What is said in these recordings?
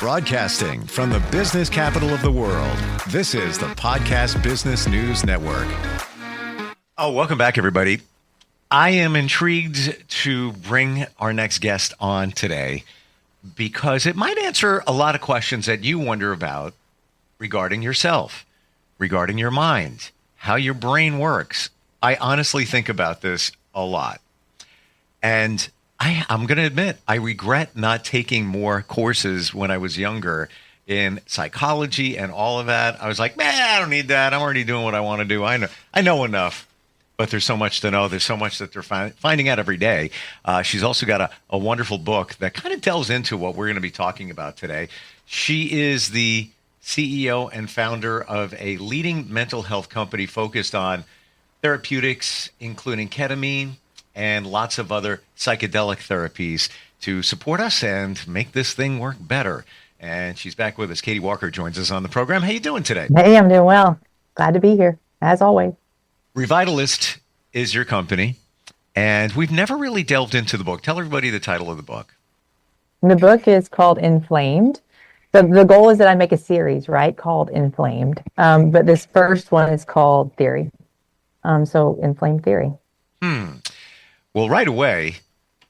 Broadcasting from the business capital of the world, this is the Podcast Business News Network. Oh, welcome back, everybody. I am intrigued to bring our next guest on today because it might answer a lot of questions that you wonder about regarding yourself, regarding your mind, how your brain works. I honestly think about this a lot. And I'm going to admit, I regret not taking more courses when I was younger in psychology and all of that. I was like, man, I don't need that. I'm already doing what I want to do. I know enough, but there's so much to know. There's so much that they're finding out every day. She's also got a wonderful book that kind of delves into what we're going to be talking about today. She is the CEO and founder of a leading mental health company focused on therapeutics, including ketamine, and lots of other psychedelic therapies to support us and make this thing work better. And she's back with us. Katie Walker joins us on the program. How you doing today? Hey, I'm doing well. Glad to be here, as always. Revitalist is your company, and we've never really delved into the book. Tell everybody the title of the book. The book is called Inflamed. The goal is that I make a series, right, called Inflamed. But this first one is called Theory. So Inflamed Theory. Well, right away,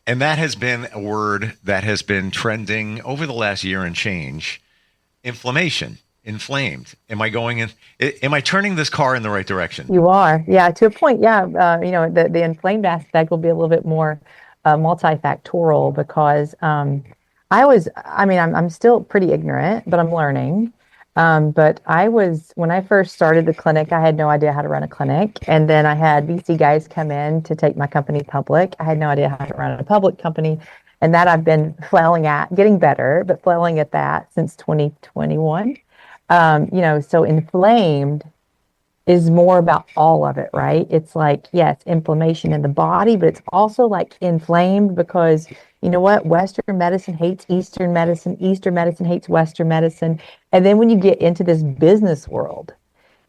and that has been a word that has been trending over the last year and change, inflammation, inflamed. Am I turning this car in the right direction? You are. Yeah, to a point, yeah. The inflamed aspect will be a little bit more multifactorial because I'm still pretty ignorant, but I'm learning. But when I first started the clinic, I had no idea how to run a clinic. And then I had VC guys come in to take my company public. I had no idea how to run a public company. And that I've been flailing at, getting better, but flailing at that since 2021. So inflamed is more about all of it, right? It's like, yes, inflammation in the body, but it's also like inflamed because you know what? Western medicine hates Eastern medicine. Eastern medicine hates Western medicine. And then when you get into this business world,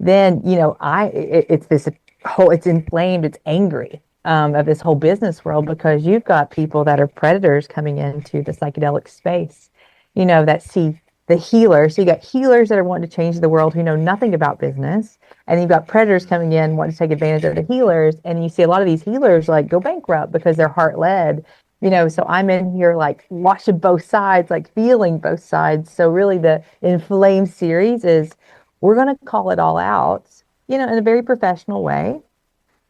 then, it's inflamed, it's angry of this whole business world because you've got people that are predators coming into the psychedelic space, that see the healers. So you got healers that are wanting to change the world who know nothing about business. And you've got predators coming in wanting to take advantage of the healers. And you see a lot of these healers like go bankrupt because they're heart-led. So I'm in here like watching both sides, like feeling both sides. So really the Inflamed series is we're going to call it all out, in a very professional way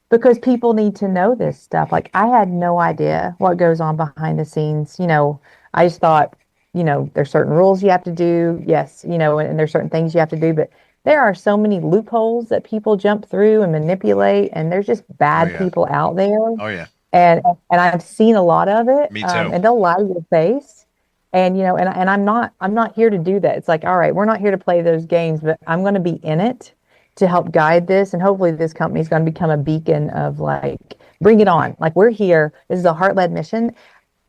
because people need to know this stuff. Like I had no idea what goes on behind the scenes. I just thought, there's certain rules you have to do. Yes, and there's certain things you have to do, but there are so many loopholes that people jump through and manipulate, and there's just bad people out there. Oh yeah. And I've seen a lot of it. Me too. And they'll lie to your face. And I'm not here to do that. It's like, all right, we're not here to play those games, but I'm going to be in it to help guide this. And hopefully this company is going to become a beacon of like, bring it on. Like we're here. This is a heart-led mission.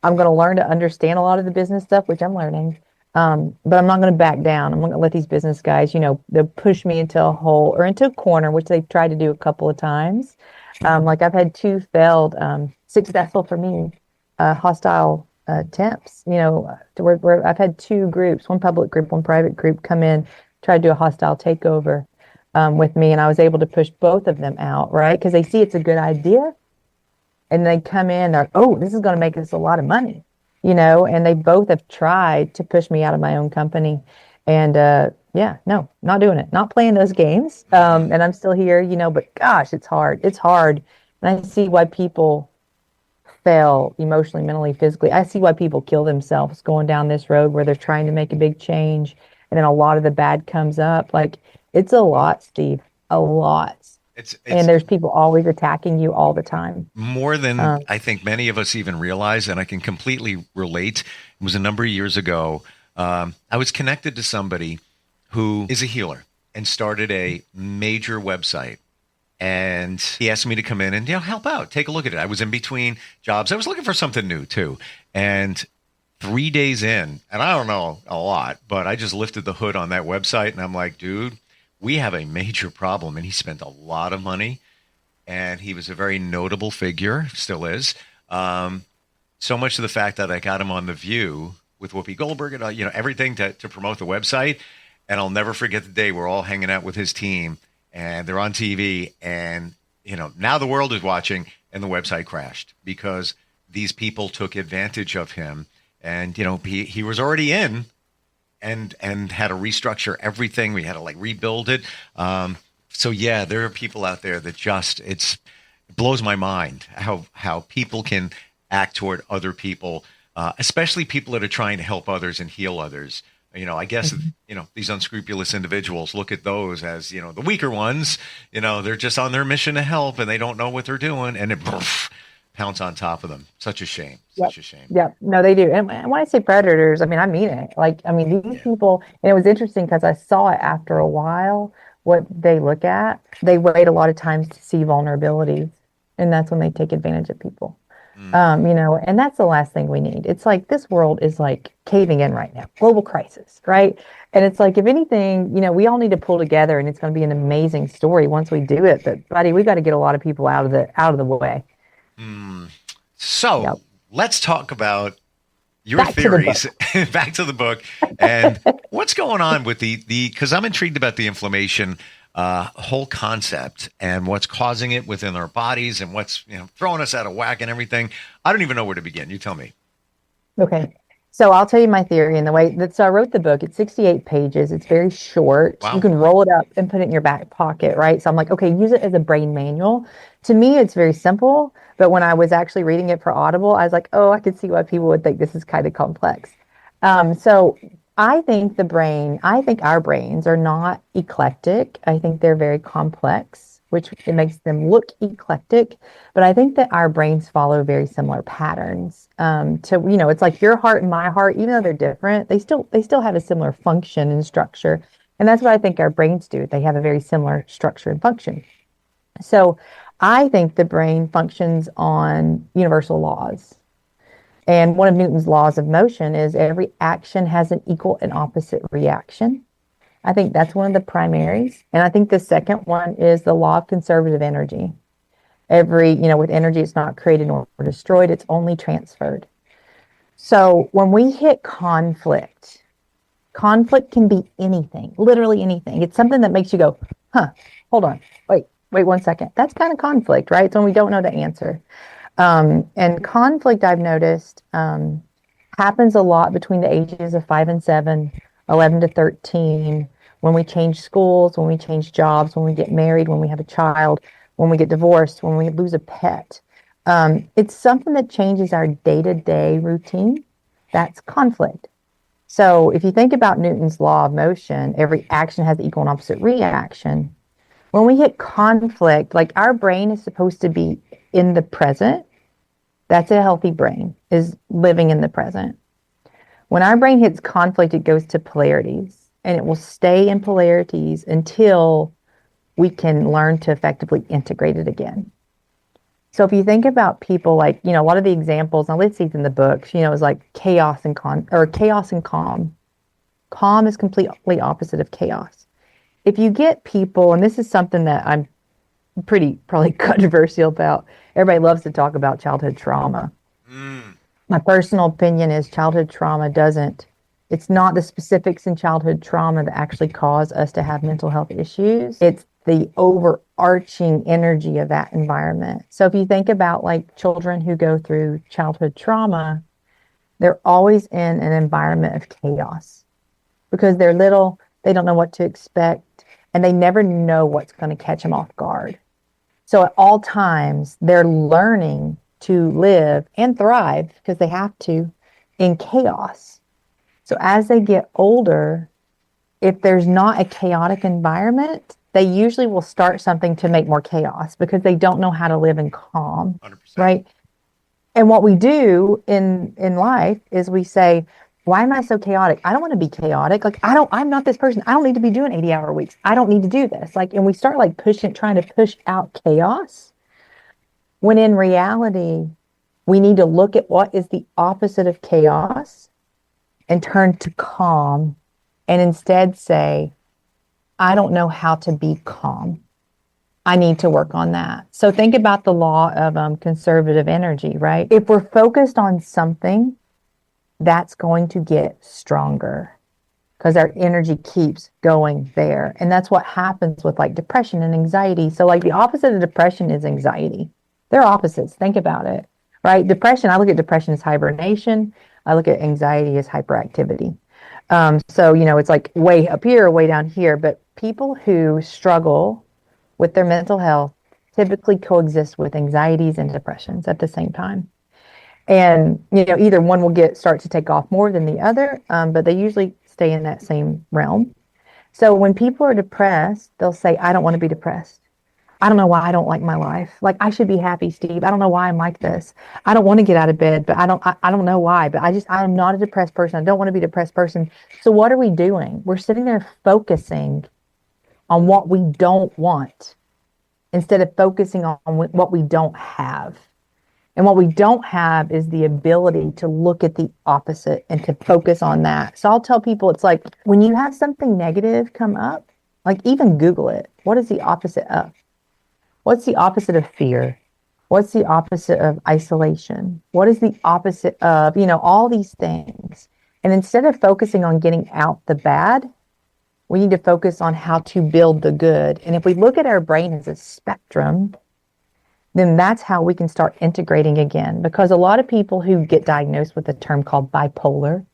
I'm going to learn to understand a lot of the business stuff, which I'm learning. But I'm not going to back down. I'm not going to let these business guys, they'll push me into a hole or into a corner, which they've tried to do a couple of times. Like I've had 2 failed, successful for me, hostile attempts, to where I've had 2 groups, one public group, one private group come in, try to do a hostile takeover with me. And I was able to push both of them out, right? Because they see it's a good idea. And they come in, they're like, oh, this is going to make us a lot of money, and they both have tried to push me out of my own company. And no, not doing it, not playing those games. And I'm still here, but gosh, it's hard. It's hard. And I see why people fail emotionally, mentally, physically. I see why people kill themselves going down this road where they're trying to make a big change. And then a lot of the bad comes up. Like it's a lot, Steve, a lot. And there's people always attacking you all the time. More than I think many of us even realize, and I can completely relate. It was a number of years ago. I was connected to somebody who is a healer and started a major website. And he asked me to come in and help out, take a look at it. I was in between jobs. I was looking for something new too. And 3 days in, and I don't know a lot, but I just lifted the hood on that website and I'm like, dude, we have a major problem. And he spent a lot of money and he was a very notable figure, still is. So much to the fact that I got him on The View with Whoopi Goldberg and everything to promote the website. And I'll never forget the day we're all hanging out with his team and they're on TV and now the world is watching and the website crashed because these people took advantage of him. And he was already in and had to restructure everything. We had to rebuild it. So yeah, there are people out there that it blows my mind how people can act toward other people, especially people that are trying to help others and heal others. I guess, these unscrupulous individuals look at those as, the weaker ones, they're just on their mission to help and they don't know what they're doing and it pounce on top of them. Such a shame. Yep. Such a shame. Yeah, no, they do. And when I say predators, I mean it. These people, and it was interesting because I saw it after a while, what they look at. They wait a lot of times to see vulnerabilities, and that's when they take advantage of people. And that's the last thing we need. It's like this world is caving in right now, global crisis, right? And it's if anything, we all need to pull together, and it's going to be an amazing story once we do it. But buddy, we got to get a lot of people out of the way. So Yep. let's talk about your theories. Back to the book and what's going on with because I'm intrigued about the inflammation whole concept and what's causing it within our bodies and what's throwing us out of whack and everything. I don't even know where to begin. You tell me. Okay. So I'll tell you my theory and the way that, so I wrote the book. It's 68 pages. It's very short. Wow. You can roll it up and put it in your back pocket, right? So I'm like, okay, use it as a brain manual. To me, it's very simple. But when I was actually reading it for Audible, I was like, oh, I could see why people would think this is kind of complex. So I think our brains are not eclectic. I think they're very complex, which it makes them look eclectic. But I think that our brains follow very similar patterns. It's like your heart and my heart, even though they're different, they still have a similar function and structure. And that's what I think our brains do. They have a very similar structure and function. So I think the brain functions on universal laws. And one of Newton's laws of motion is every action has an equal and opposite reaction. I think that's one of the primaries. And I think the second one is the law of conservative energy. With energy, it's not created nor destroyed, it's only transferred. So when we hit conflict can be anything, literally anything. It's something that makes you go, hold on, wait 1 second. That's kind of conflict, right? It's when we don't know the answer. And conflict, I've noticed, happens a lot between the ages of 5 and 7, 11 to 13, when we change schools, when we change jobs, when we get married, when we have a child, when we get divorced, when we lose a pet. It's something that changes our day-to-day routine. That's conflict. So if you think about Newton's law of motion, every action has equal and opposite reaction. When we hit conflict, our brain is supposed to be in the present. That's a healthy brain, is living in the present. When our brain hits conflict, it goes to polarities, and it will stay in polarities until we can learn to effectively integrate it again. So if you think about people a lot of the examples, now let's see in the books, is chaos and chaos and calm. Calm is completely opposite of chaos. If you get people, and this is something that I'm probably controversial about, everybody loves to talk about childhood trauma. My personal opinion is childhood trauma it's not the specifics in childhood trauma that actually cause us to have mental health issues. It's the overarching energy of that environment. So if you think about children who go through childhood trauma, they're always in an environment of chaos because they're little, they don't know what to expect, and they never know what's going to catch them off guard. So at all times, they're learning to live and thrive, because they have to, in chaos. So as they get older, if there's not a chaotic environment, they usually will start something to make more chaos because they don't know how to live in calm, 100%. right? And what we do in life is we say, why am I so chaotic? I don't want to be chaotic. I'm not this person. I don't need to be doing 80-hour weeks. I don't need to do this. And we start trying to push out chaos, when in reality, we need to look at what is the opposite of chaos and turn to calm, and instead say, I don't know how to be calm. I need to work on that. So think about the law of conservative energy, right? If we're focused on something that's going to get stronger because our energy keeps going there. And that's what happens with like depression and anxiety. So like the opposite of depression is anxiety. They're opposites. Think about it, right? Depression, I look at depression as hibernation. I look at anxiety as hyperactivity. So, it's like way up here or way down here. But people who struggle with their mental health typically coexist with anxieties and depressions at the same time. And, either one will start to take off more than the other, but they usually stay in that same realm. So when people are depressed, they'll say, I don't want to be depressed. I don't know why I don't like my life. Like, I should be happy, Steve. I don't know why I'm like this. I don't want to get out of bed, but I don't know why, but I'm not a depressed person. I don't want to be a depressed person. So what are we doing? We're sitting there focusing on what we don't want instead of focusing on what we don't have. And what we don't have is the ability to look at the opposite and to focus on that. So I'll tell people, it's like when you have something negative come up, like even Google it. What is the opposite of? What's the opposite of fear? What's the opposite of isolation? What is the opposite of, all these things? And instead of focusing on getting out the bad, we need to focus on how to build the good. And if we look at our brain as a spectrum, then that's how we can start integrating again. Because a lot of people who get diagnosed with a term called bipolar,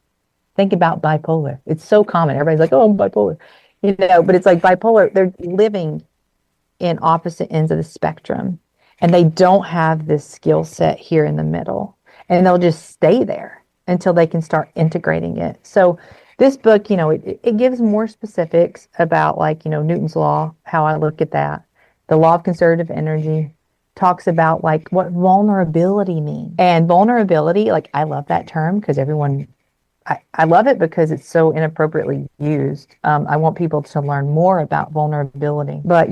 think about bipolar. It's so common. Everybody's like, oh, I'm bipolar. But it's like bipolar. They're living in opposite ends of the spectrum. And they don't have this skill set here in the middle. And they'll just stay there until they can start integrating it. So this book, it gives more specifics about like, Newton's law, how I look at that. The law of conservative energy talks about like what vulnerability means. And vulnerability, like I love that term because I love it because it's so inappropriately used. I want people to learn more about vulnerability. But,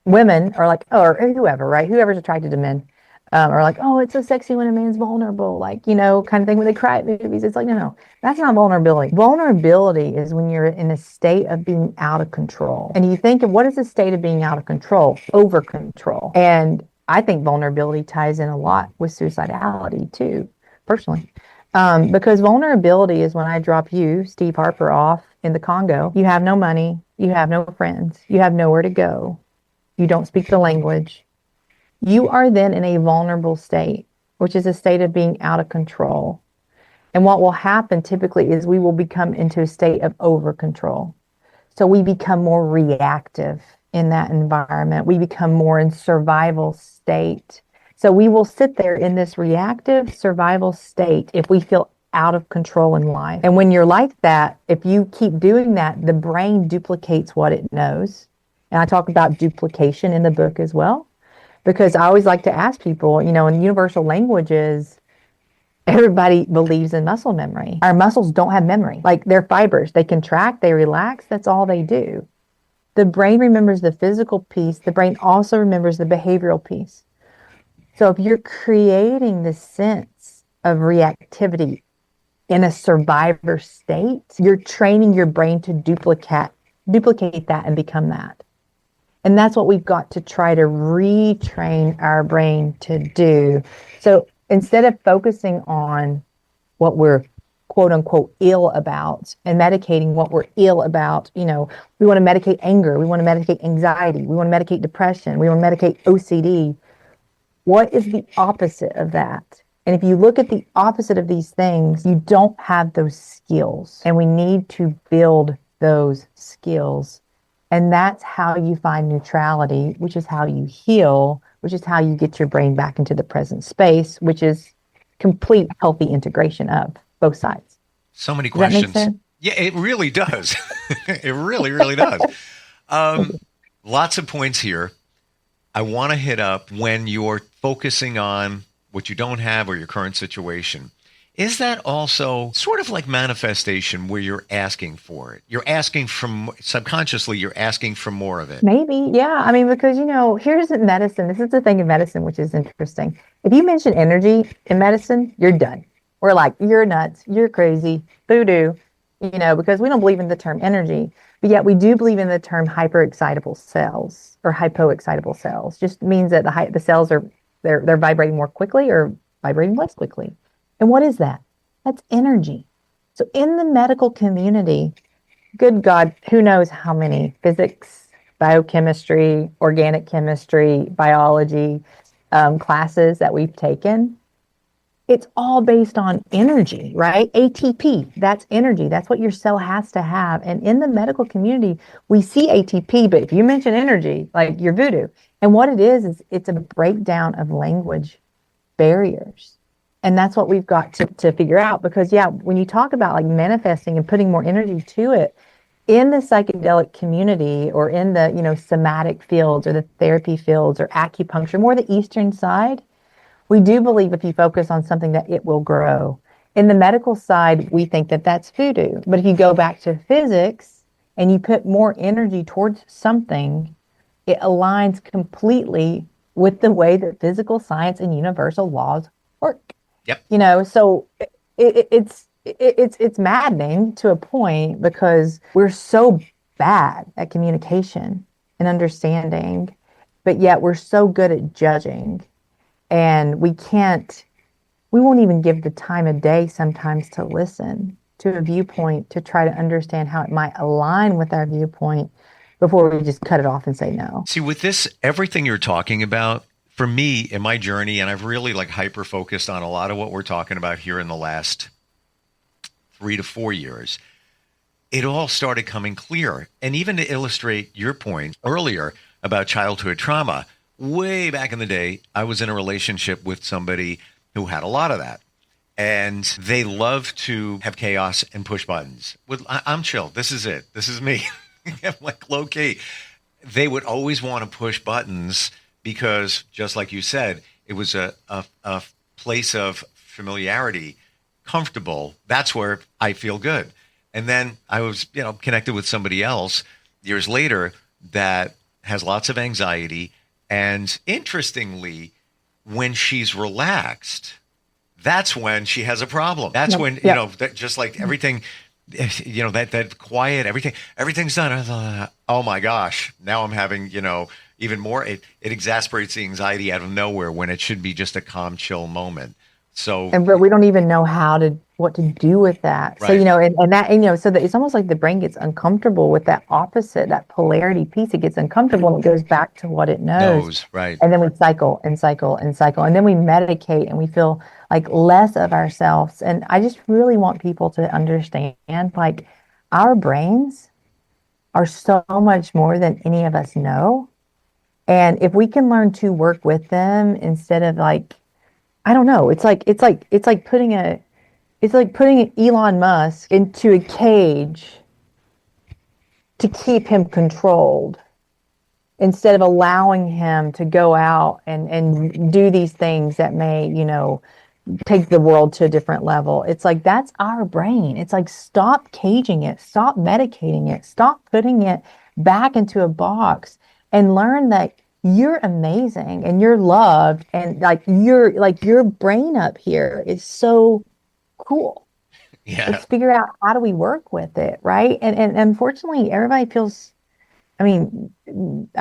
women are like, or whoever, right? Whoever's attracted to men are like, oh, it's so sexy when a man's vulnerable, like, kind of thing when they cry at movies. It's like, no, that's not vulnerability. Vulnerability is when you're in a state of being out of control. And you think of what is the state of being out of control? Over control. And I think vulnerability ties in a lot with suicidality too, personally. Because vulnerability is when I drop you, Steve Harper, off in the Congo. You have no money. You have no friends. You have nowhere to go. You don't speak the language. You are then in a vulnerable state, which is a state of being out of control. And what will happen typically is we will become into a state of over control. So we become more reactive in that environment. We become more in survival state. So we will sit there in this reactive survival state if we feel out of control in life. And when you're like that, if you keep doing that, the brain duplicates what it knows. And I talk about duplication in the book as well, because I always like to ask people, in universal languages, everybody believes in muscle memory. Our muscles don't have memory. Like they're fibers. They contract, they relax. That's all they do. The brain remembers the physical piece. The brain also remembers the behavioral piece. So if you're creating this sense of reactivity in a survivor state, you're training your brain to duplicate that and become that. And that's what we've got to try to retrain our brain to do. So instead of focusing on what we're quote unquote ill about and medicating what we're ill about, we want to medicate anger. We want to medicate anxiety. We want to medicate depression. We want to medicate OCD. What is the opposite of that? And if you look at the opposite of these things, you don't have those skills. And we need to build those skills. And that's how you find neutrality, which is how you heal, which is how you get your brain back into the present space, which is complete healthy integration of both sides. So many Does that make questions. sense? Yeah, it really does. It really, really does. Lots of points here. I want to hit up when you're focusing on what you don't have or your current situation. Is that also sort of like manifestation where you're asking for it? You're asking from subconsciously, you're asking for more of it. Maybe, yeah. I mean, because, here's medicine. This is the thing in medicine, which is interesting. If you mention energy in medicine, you're done. We're like, you're nuts, you're crazy, voodoo, because we don't believe in the term energy, but yet we do believe in the term hyperexcitable cells or hypoexcitable cells. Just means that the cells are they're vibrating more quickly or vibrating less quickly. And what is that? That's energy. So in the medical community, good God, who knows how many physics, biochemistry, organic chemistry, biology classes that we've taken. It's all based on energy, right? ATP, that's energy. That's what your cell has to have. And in the medical community, we see ATP, but if you mention energy, like you're voodoo. And what it is it's a breakdown of language barriers. And that's what we've got to figure out because, yeah, when you talk about like manifesting and putting more energy to it, in the psychedelic community or in the, somatic fields or the therapy fields or acupuncture, more the Eastern side, we do believe if you focus on something that it will grow. In the medical side, we think that that's voodoo. But if you go back to physics and you put more energy towards something, it aligns completely with the way that physical science and universal laws work. Yep. So it's maddening to a point because we're so bad at communication and understanding, but yet we're so good at judging. And we won't even give the time of day sometimes to listen to a viewpoint to try to understand how it might align with our viewpoint before we just cut it off and say no. See, with this, everything you're talking about, for me in my journey, and I've really like hyper focused on a lot of what we're talking about here in the last 3 to 4 years, it all started coming clear. And even to illustrate your point earlier about childhood trauma, way back in the day, I was in a relationship with somebody who had a lot of that. And they love to have chaos and push buttons. I'm chill. This is it. This is me. I'm like low key. They would always want to push buttons because, just like you said, it was a place of familiarity, comfortable. That's where I feel good. And then I was, connected with somebody else years later that has lots of anxiety. And interestingly, when she's relaxed, that's when she has a problem. That's when, that just like everything, that quiet, everything's done. I thought, oh my gosh, now I'm having, even more. It exasperates the anxiety out of nowhere when it should be just a calm, chill moment. So, but we don't even know what to do with that. Right. So, and that, so that it's almost like the brain gets uncomfortable with that opposite, that polarity piece. It gets uncomfortable and it goes back to what it knows. Right. And then we cycle and cycle and cycle. And then we medicate and we feel like less of ourselves. And I just really want people to understand, like, our brains are so much more than any of us know. And if we can learn to work with them instead of like, I don't know, it's like putting Elon Musk into a cage to keep him controlled instead of allowing him to go out and do these things that may, take the world to a different level. It's like, that's our brain. It's like, stop caging it, stop medicating it, stop putting it back into a box and learn that you're amazing and you're loved and your brain up here is so cool. Yeah. Let's figure out how do we work with it, right? And unfortunately, everybody feels, I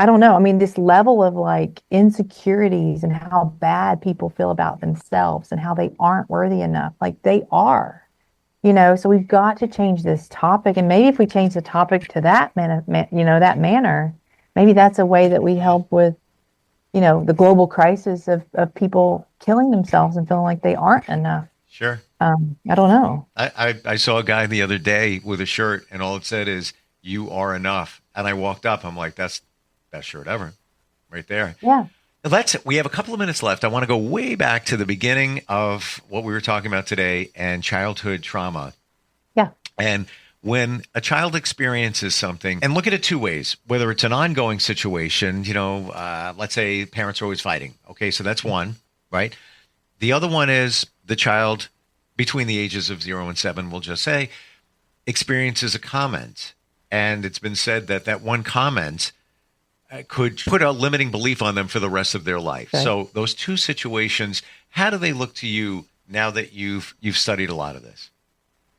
don't know. This level of like insecurities and how bad people feel about themselves and how they aren't worthy enough, like they are, so we've got to change this topic. And maybe if we change the topic to that that manner, maybe that's a way that we help with, the global crisis of people killing themselves and feeling like they aren't enough. Sure. I don't know. I saw a guy the other day with a shirt and all it said is, "You are enough." And I walked up. I'm like, that's the best shirt ever right there. Yeah. We have a couple of minutes left. I want to go way back to the beginning of what we were talking about today and childhood trauma. Yeah. And when a child experiences something, and look at it two ways, whether it's an ongoing situation, let's say parents are always fighting. Okay, so that's one, right? The other one is the child between the ages of 0 and 7, we'll just say, experiences a comment. And it's been said that one comment could put a limiting belief on them for the rest of their life. Okay. So those two situations, how do they look to you now that you've studied a lot of this?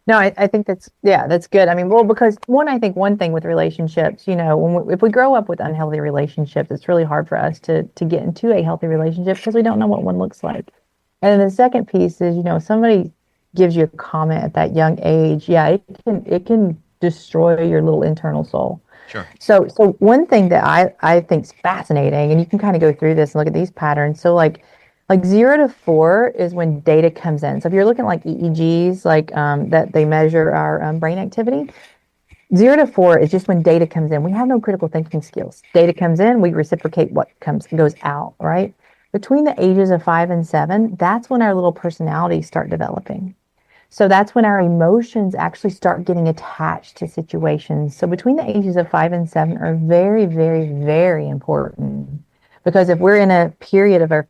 No, I think that's good. Because I think one thing with relationships, if we grow up with unhealthy relationships, it's really hard for us to get into a healthy relationship because we don't know what one looks like. And then the second piece is, somebody gives you a comment at that young age, yeah, it can destroy your little internal soul. Sure. So one thing that I think is fascinating, and you can kind of go through this and look at these patterns. So like 0 to 4 is when data comes in. So if you're looking at like EEGs, like that they measure our brain activity, 0 to 4 is just when data comes in. We have no critical thinking skills. Data comes in, we reciprocate what goes out, right? Between the ages of 5 and 7, that's when our little personalities start developing. So that's when our emotions actually start getting attached to situations. So between the ages of 5 and 7 are very, very, very important. Because if we're in a period of our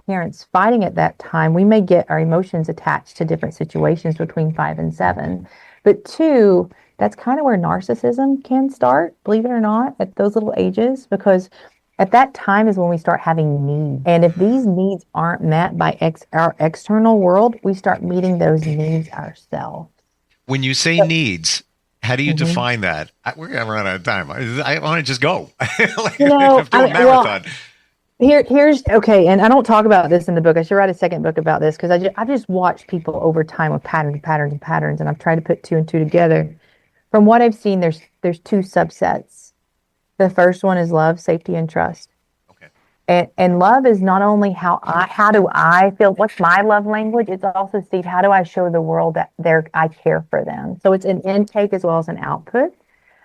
parents fighting at that time, we may get our emotions attached to different situations between 5 and 7. But 2, that's kind of where narcissism can start, believe it or not, at those little ages, because at that time is when we start having needs. And if these needs aren't met by our external world, we start meeting those needs ourselves. When you say needs, how do you Mhm. define that? We're going to run out of time. I want to just go. Like, You know, do a marathon. Here's okay, and I don't talk about this in the book. I should write a second book about this because I've just watched people over time with patterns, and I've tried to put 2 and 2 together. From what I've seen, there's 2 subsets. The first one is love, safety, and trust. Okay. And love is not only how do I feel, what's my love language? It's also, Steve, how do I show the world that I care for them? So it's an intake as well as an output.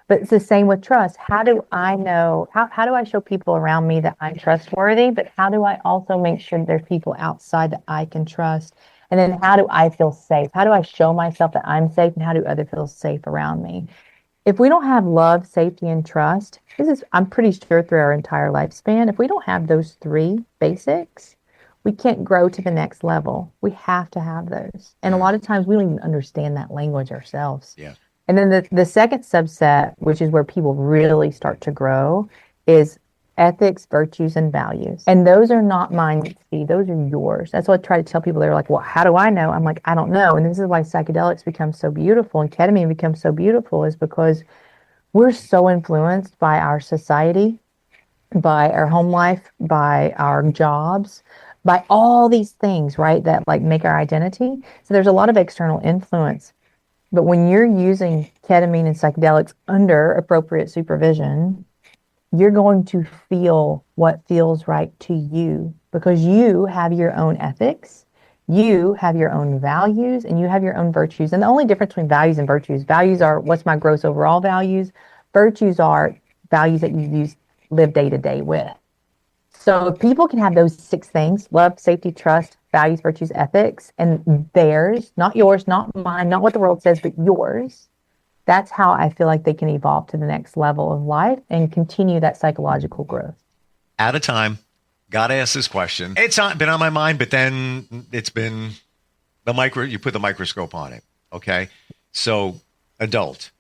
But it's the same with trust. How do I know, how do I show people around me that I'm trustworthy? But how do I also make sure there's people outside that I can trust? And then how do I feel safe? How do I show myself that I'm safe? And how do others feel safe around me? If we don't have love, safety, and trust, I'm pretty sure through our entire lifespan, if we don't have those 3 basics, we can't grow to the next level. We have to have those. And a lot of times we don't even understand that language ourselves. Yeah. And then the second subset, which is where people really start to grow, is ethics, virtues, and values. And those are not mine, Steve. Those are yours. That's what I try to tell people. They're like, well, how do I know? I'm like, I don't know. And this is why psychedelics become so beautiful and ketamine becomes so beautiful, is because we're so influenced by our society, by our home life, by our jobs, by all these things, right, that like make our identity. So there's a lot of external influence. But when you're using ketamine and psychedelics under appropriate supervision, you're going to feel what feels right to you because you have your own ethics, you have your own values, and you have your own virtues. And the only difference between values are what's my gross overall values. Virtues are values that you live day to day with. So if people can have those 6 things, love, safety, trust, values, virtues, ethics, and theirs, not yours, not mine, not what the world says, but yours, that's how I feel like they can evolve to the next level of life and continue that psychological growth. Out of time. Got to ask this question. It's been on my mind, but then it's been you put the microscope on it. Okay. So adult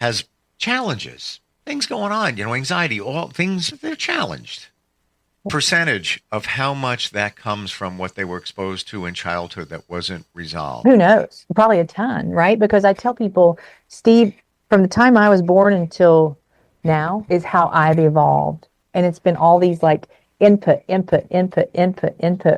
has challenges, things going on, anxiety, all things, they're challenged. Percentage of how much that comes from what they were exposed to in childhood that wasn't resolved. Who knows? Probably a ton, right? Because I tell people, Steve, from the time I was born until now is how I've evolved. And it's been all these like input,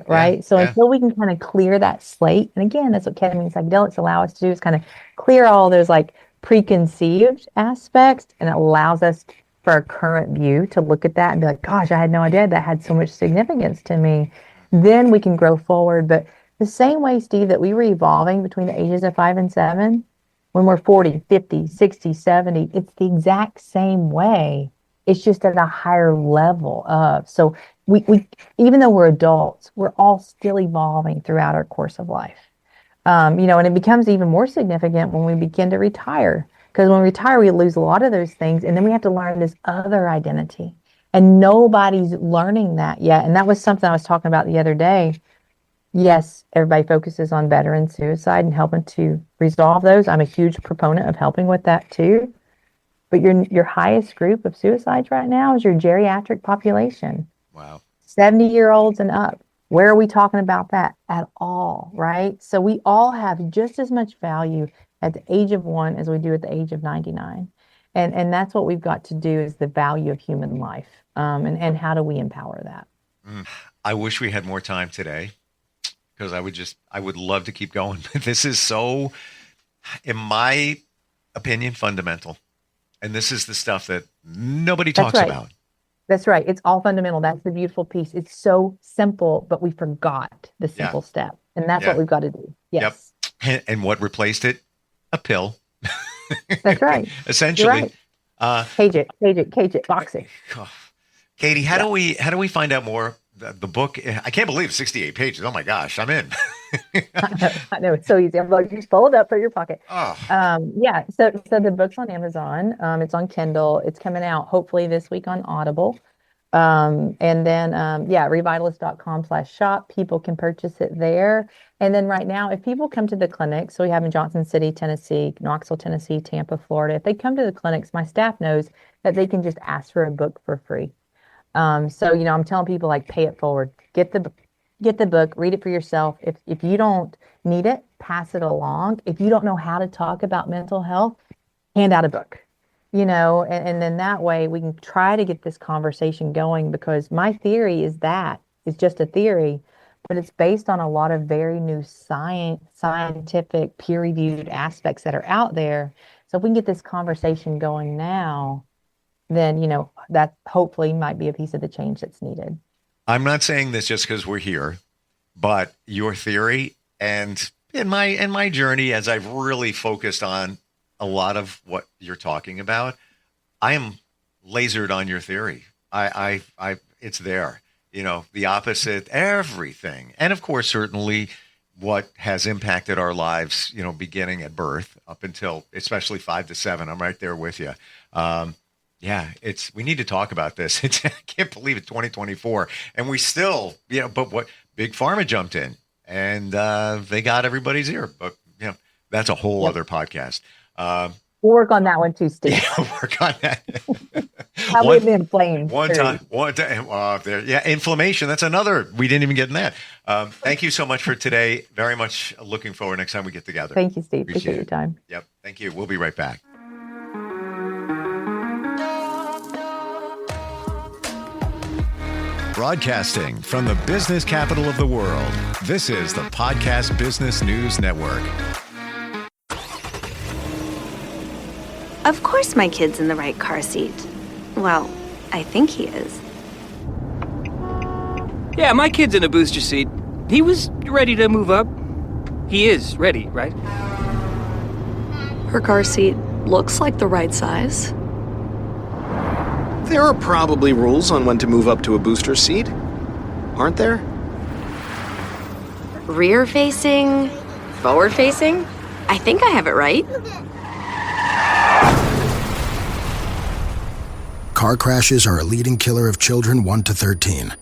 right? So until we can kind of clear that slate, and again, that's what ketamine and psychedelics allow us to do, is kind of clear all those like preconceived aspects, and it allows us for our current view to look at that and be like, gosh, I had no idea that had so much significance to me. Then we can grow forward. But the same way, Steve, that we were evolving between the ages of 5 and 7, when we're 40, 50, 60, 70, it's the exact same way. It's just at a higher level of. So we even though we're adults, we're all still evolving throughout our course of life. And it becomes even more significant when we begin to retire. Because when we retire, we lose a lot of those things, and then we have to learn this other identity. And nobody's learning that yet. And that was something I was talking about the other day. Yes, everybody focuses on veteran suicide and helping to resolve those. I'm a huge proponent of helping with that too. But your highest group of suicides right now is your geriatric population. Wow. 70-year-olds and up. Where are we talking about that at all, right? So we all have just as much value at the age of 1 as we do at the age of 99. And that's what we've got to do, is the value of human life. And how do we empower that? I wish we had more time today, because I would love to keep going. This is so, in my opinion, fundamental. And this is the stuff that nobody talks about. That's right. It's all fundamental. That's the beautiful piece. It's so simple, but we forgot the simple step. And that's what we've got to do. Yes. Yep. And what replaced it? A pill. That's right. Essentially. Right. Cage it, box it. Katie, how do we find out more? The book, I can't believe 68 pages. Oh my gosh, I'm in. I know, it's so easy. I'm like, just fold it up, put it in your pocket. Oh. So the book's on Amazon. It's on Kindle. It's coming out hopefully this week on Audible. And then, revitalist.com/shop. People can purchase it there. And then right now, if people come to the clinics, so we have in Johnson City, Tennessee, Knoxville, Tennessee, Tampa, Florida. If they come to the clinics, my staff knows that they can just ask for a book for free. So, I'm telling people, like, pay it forward, get the book, read it for yourself. If you don't need it, pass it along. If you don't know how to talk about mental health, hand out a book, and then that way we can try to get this conversation going, because my theory is that it's just a theory, but it's based on a lot of very new scientific peer-reviewed aspects that are out there. So if we can get this conversation going now, then, that hopefully might be a piece of the change that's needed. I'm not saying this just because we're here, but your theory, and in my journey, as I've really focused on a lot of what you're talking about, I am lasered on your theory. It's there, the opposite, everything. And of course, certainly what has impacted our lives, beginning at birth up until especially 5 to 7. I'm right there with you. We need to talk about this. I can't believe it's 2024 and we still, but what Big Pharma jumped in and they got everybody's ear, but that's a whole other podcast. We'll work on that one too, Steve. Yeah, work on that. How we've been inflamed. One time. Inflammation. That's another. We didn't even get in that. Thank you so much for today. Very much looking forward next time we get together. Thank you, Steve. Appreciate your time. Yep. Thank you. We'll be right back. Broadcasting from the business capital of the world, this is the Podcast Business News Network. Of course my kid's in the right car seat. Well, I think he is. Yeah, my kid's in a booster seat. He was ready to move up. He is ready, right? Her car seat looks like the right size. There are probably rules on when to move up to a booster seat, aren't there? Rear facing, forward facing. I think I have it right. Car crashes are a leading killer of children 1 to 13.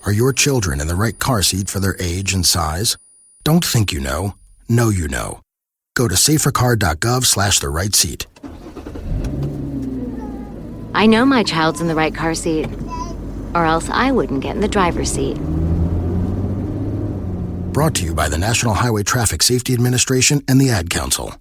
Are your children in the right car seat for their age and size? Don't think you know you know. Go to safercar.gov/the right seat. I know my child's in the right car seat, or else I wouldn't get in the driver's seat. Brought to you by the National Highway Traffic Safety Administration and the Ad Council.